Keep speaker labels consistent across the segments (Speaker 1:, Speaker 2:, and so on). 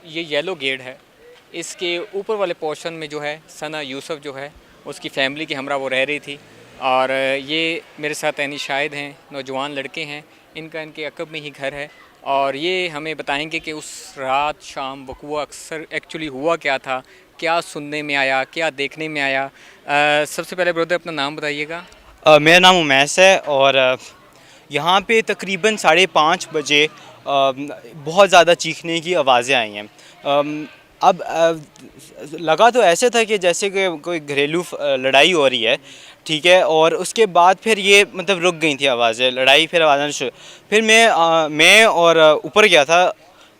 Speaker 1: ये yellow gate है, इसके ऊपर वाले पोर्शन में जो है सना यूसुफ जो है उसकी फ़ैमिली की हमरा वो रह रही थी। और ये मेरे साथ यानी शाहिद हैं, नौजवान लड़के हैं, इनका इनके अक़ब में ही घर है। और ये हमें बताएंगे कि उस रात शाम वक़ुआ अक्सर एक्चुअली हुआ क्या था, क्या सुनने में आया, क्या देखने में आया। सबसे पहले ब्रदर अपना नाम बताइएगा।
Speaker 2: मेरा नाम उमैस है और यहाँ पे तकरीबन 5:30 बजे बहुत ज़्यादा चीखने की आवाज़ें आई हैं। अब लगा तो ऐसे था कि जैसे कि कोई घरेलू लड़ाई हो रही है, ठीक है। और उसके बाद फिर ये मतलब रुक गई थी आवाज़ें, लड़ाई फिर आवाज़ शुरू। फिर मैं और ऊपर गया था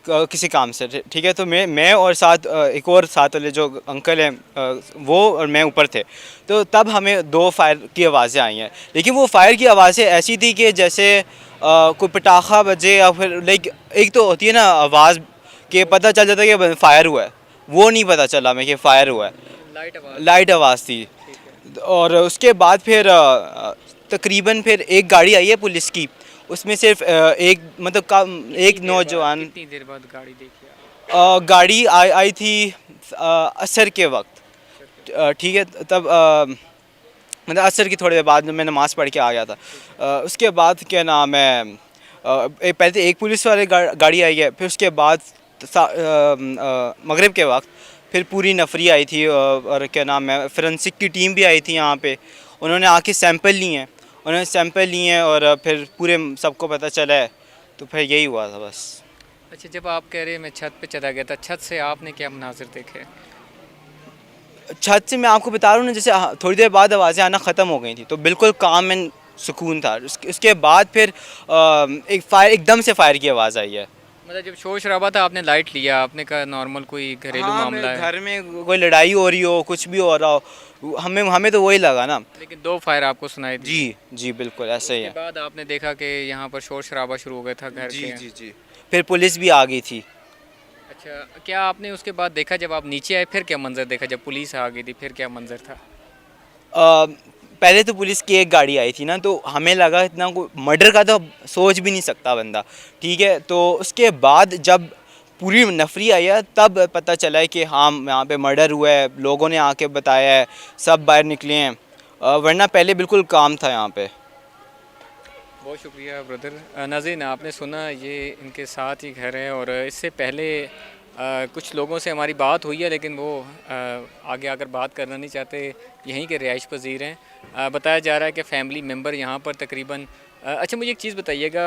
Speaker 2: किसी काम से, ठीक है। तो मैं और साथ एक और साथ वाले जो अंकल हैं वो और मैं ऊपर थे। तो तब हमें 2 फायर की आवाज़ें आई हैं, लेकिन वो फायर की आवाज़ें ऐसी थी कि जैसे कोई पटाखा बजे या फिर लाइक एक तो होती है ना आवाज़ कि पता चल जाता है कि फायर हुआ है, वो नहीं पता चला मैं कि फायर हुआ है। लाइट आवाज़ थी।
Speaker 1: ठीक है।
Speaker 2: और उसके बाद फिर तकरीबन फिर एक गाड़ी आई है पुलिस की, उसमें सिर्फ एक मतलब एक नौजवान।
Speaker 1: कितनी देर बाद गाड़ी देखी आप?
Speaker 2: गाड़ी आई थी असर के वक्त, ठीक है। तब मतलब असर की थोड़ी देर बाद मैं नमाज़ पढ़ के आ गया था। उसके बाद क्या नाम है पहले तो एक पुलिस वाले गाड़ी आई है, फिर उसके बाद मगरिब के वक्त फिर पूरी नफरी आई थी। और क्या नाम है फोरेंसिक की टीम भी आई थी यहाँ पे, उन्होंने आके सैंपल लिए हैं, और फिर पूरे सबको पता चला है। तो फिर यही हुआ था बस।
Speaker 1: अच्छा, जब आप कह रहे हैं मैं छत पे चला गया था, छत से आपने क्या मनाज़िर देखे?
Speaker 2: छत से मैं आपको बता रहा हूँ ना, जैसे थोड़ी देर बाद आवाज़ें आना ख़त्म हो गई थी, तो बिल्कुल काम एंड सुकून था। उसके बाद फिर एकदम से फायर की आवाज़ आई है।
Speaker 1: मतलब जब शोर शराबा था आपने लाइट लिया, आपने कहा नॉर्मल कोई घरेलू
Speaker 2: हाँ,
Speaker 1: मामला
Speaker 2: मेरे
Speaker 1: है।
Speaker 2: घर में कोई लड़ाई हो रही हो, कुछ भी हो रहा हो, हमें हमें तो वही लगा ना।
Speaker 1: लेकिन 2 फायर आपको सुनाई दी।
Speaker 2: जी जी, बिल्कुल ऐसा ही
Speaker 1: उसके
Speaker 2: है।
Speaker 1: बाद आपने देखा कि यहाँ पर शोर शराबा शुरू हो गया था घर
Speaker 2: जी
Speaker 1: के।
Speaker 2: जी जी, फिर पुलिस भी आ गई थी।
Speaker 1: अच्छा, क्या आपने उसके बाद देखा जब आप नीचे आए फिर क्या मंजर देखा, जब पुलिस आ गई थी फिर क्या मंजर था?
Speaker 2: पहले तो पुलिस की एक गाड़ी आई थी ना, तो हमें लगा इतना कोई मर्डर का तो सोच भी नहीं सकता बंदा, ठीक है। तो उसके बाद जब पूरी नफरी आई है तब पता चला है कि हाँ यहाँ पे मर्डर हुआ है, लोगों ने आके बताया है, सब बाहर निकले हैं। वरना पहले बिल्कुल काम था यहाँ पे।
Speaker 1: बहुत शुक्रिया ब्रदर। नाज़रीन, आपने सुना ये इनके साथ ही घर है और इससे पहले कुछ लोगों से हमारी बात हुई है, लेकिन वो आगे आकर बात करना नहीं चाहते, यहीं के रिहाइश पजीर हैं। बताया जा रहा है कि फ़ैमिली मेम्बर यहाँ पर तकरीबन अच्छा मुझे एक चीज़ बताइएगा।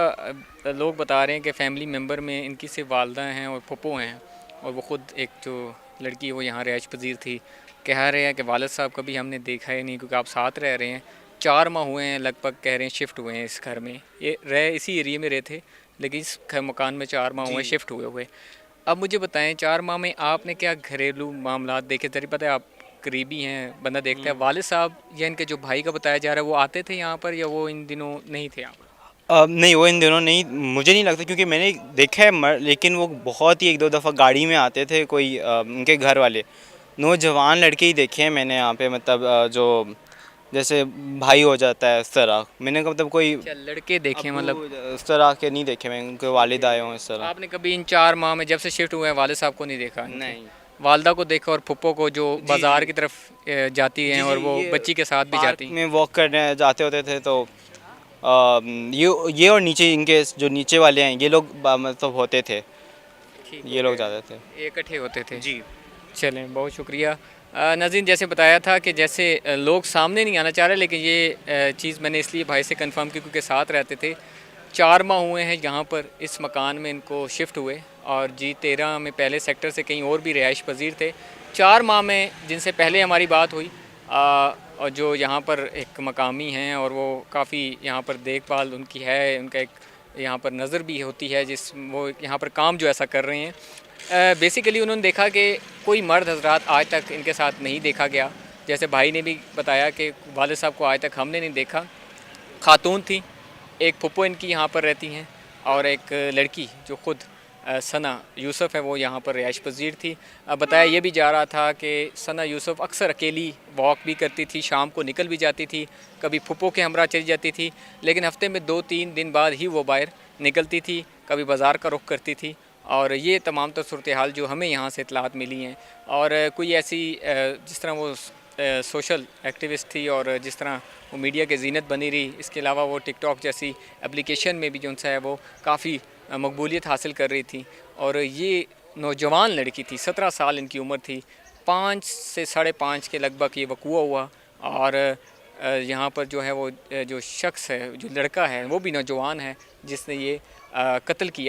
Speaker 1: लोग बता रहे हैं कि फ़ैमिली मेम्बर में इनकी सिर्फ वालदा हैं और फुप्पो हैं, और वो ख़ुद एक जो लड़की है वो यहाँ रिहाइश पजीर थी। कह रहे हैं कि वालिद साहब कभी हमने देखा ही नहीं, क्योंकि आप साथ रह रहे हैं। 4 माह हुए हैं लगभग, कह रहे हैं शिफ्ट हुए हैं इस घर में, ये रहे इसी एरिया में रहे थे, लेकिन इस मकान में 4 माह हुए शिफ्ट हुए हुए। अब मुझे बताएं 4 माह में आपने क्या घरेलू मामलात देखे? तरी पता है आप करीबी हैं, बंदा देखता है। वालिद साहब या इनके जो भाई का बताया जा रहा है वो आते थे यहाँ पर, या वो इन दिनों नहीं थे यहाँ पर?
Speaker 2: नहीं, वो इन दिनों नहीं, मुझे नहीं लगता, क्योंकि मैंने देखा है लेकिन वो बहुत ही 1-2 दफ़ा गाड़ी में आते थे, कोई उनके घर वाले नौजवान लड़के ही देखे हैं मैंने यहाँ पे। मतलब जो जैसे भाई हो जाता है उस तरह, मैंने कहा मतलब कोई
Speaker 1: अच्छा, लड़के देखे
Speaker 2: अब्बू
Speaker 1: मतलब।
Speaker 2: उस तरह के नहीं देखे मैंने, उनके वालिद आए हों इस तरह।
Speaker 1: आपने कभी इन 4 माह में जब से शिफ्ट हुए हैं वालिद साहब को नहीं देखा इनके?
Speaker 2: नहीं।
Speaker 1: वालदा को देखा और फुप्पो को जो
Speaker 2: जी
Speaker 1: बाज़ार
Speaker 2: जी
Speaker 1: की तरफ जाती हैं
Speaker 2: जी जी,
Speaker 1: और वो
Speaker 2: ये
Speaker 1: बच्ची के साथ भी
Speaker 2: पार्क
Speaker 1: जाती हैं।
Speaker 2: में वॉक करने जाते होते थे, तो ये और नीचे इनके जो नीचे वाले हैं ये लोग मतलब होते थे,
Speaker 1: ठीक हो
Speaker 2: ये लोग
Speaker 1: गए,
Speaker 2: जाते थे।
Speaker 1: ये इकट्ठे होते थे।
Speaker 2: जी
Speaker 1: चलें, बहुत शुक्रिया। नाज़रीन, जैसे बताया था कि जैसे लोग सामने नहीं आना चाह रहे, लेकिन ये चीज़ मैंने इसलिए भाई से कंफर्म की क्योंकि साथ रहते थे। 4 माह हुए हैं यहाँ पर इस मकान में इनको शिफ्ट हुए, और G13 में पहले सेक्टर से कहीं और भी रिहाइश पजीर थे। 4 माह में जिनसे पहले हमारी बात हुई और जो यहाँ पर एक मकामी हैं, और वो काफ़ी यहाँ पर देखभाल उनकी है, उनका एक यहाँ पर नज़र भी होती है जिस वो यहाँ पर काम जो ऐसा कर रहे हैं। बेसिकली उन्होंने देखा कि कोई मर्द हजरात आज तक इनके साथ नहीं देखा गया। जैसे भाई ने भी बताया कि वालिद साहब को आज तक हमने नहीं देखा। खातून थी, एक फुप्पो इनकी यहाँ पर रहती हैं, और एक लड़की जो ख़ुद सना यूसुफ है वो यहाँ पर रिहाइश पजीर थी। बताया ये भी जा रहा था कि सना यूसुफ अक्सर अकेली वॉक भी करती थी, शाम को निकल भी जाती थी, कभी फुप्पो के हमरा चली जाती थी, लेकिन हफ्ते में 2-3 दिन बाद ही वो बाहर निकलती थी, कभी बाज़ार का रुख करती थी और ये तमाम तर सूरत हाल जो हमें यहाँ से इतलात मिली हैं। और कोई ऐसी जिस तरह वो सोशल एक्टिविस्ट थी और जिस तरह वो मीडिया के ज़ीनत बनी रही, इसके अलावा वो टिकटॉक जैसी एप्लीकेशन में भी जो है वो काफ़ी मकबूलियत हासिल कर रही थी। और ये नौजवान लड़की थी, 17 साल इनकी उम्र थी, 5 से 5.5 के लगभग ये वक़ूआ हुआ। और यहाँ पर जो है वो जो शख्स है, जो लड़का है, वो भी नौजवान है जिसने ये कत्ल किया।